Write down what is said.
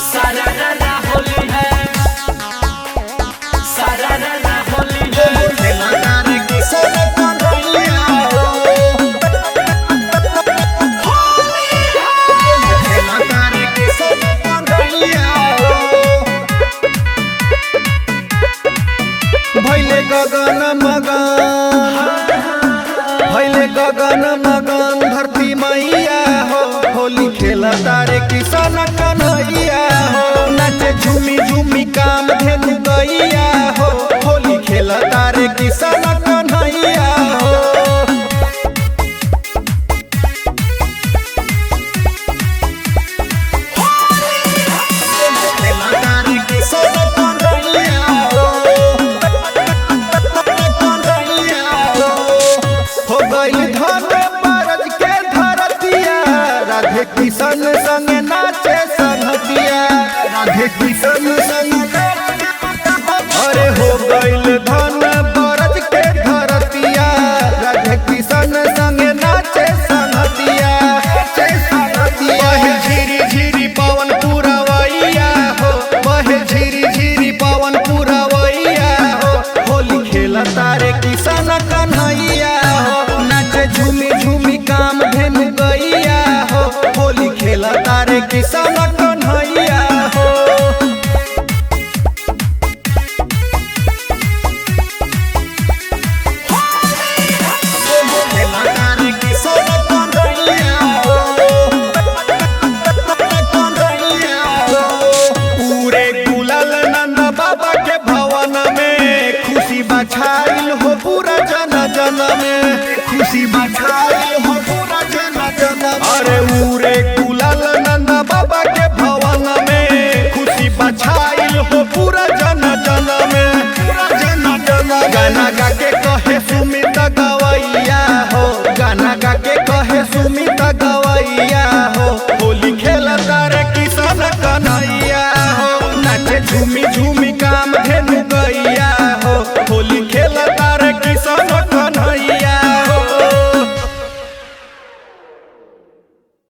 सारारा होली है, सारारा होली है। खेला तारे किसन कन्हैया हो, खेला तारे किसन कन्हैया हो। भैले गगन मगन धरती मैया हो, होली खेला तारे किसन कन्हैया हो। नाचे झूमी झूमी काम धेनु गैया हो, होली खेला तारे किसन कन्हैया हो। खेला तारे किसन कन्हैया हो, कन्हैया हो। हो गई धन बरज के धरतिया, राधे किशन संग नाचे संगतिया, राधे किशन संग अरे हो गईल धन बरज के धरतिया, राधे किशन संग नाचे संगतिया, बहे झिरी झिरी पवन पुरवैया हो, बहे झिरी झिरी पवन पुरवैया हो। होली खेला तारे किशन कन्हैया हो, नाचे झूमी झूमी काम धेनु गैया हो, होली खेला तारे किशन कन्हैया हो। खेला तारे किशन कन्हैया हो, कन्हैया हो। पूरे गुलाल नंद बाबा के भवन में खुशी बछाइल हो पूरा जन जन में, खुशी बछाइल हो पूरा जन जन। अरे पूरे गुलाल नंद बाबा के भवन में खुशी बछाइल हो पूरा जन जन में, पूरा जन जन। गाना गा के कहे सुमित गवैया हो, गाना गा के कहे सुमित गवैया हो। होली खेला तारे किशन कन्हैया हो, नाचे झूमी झूमी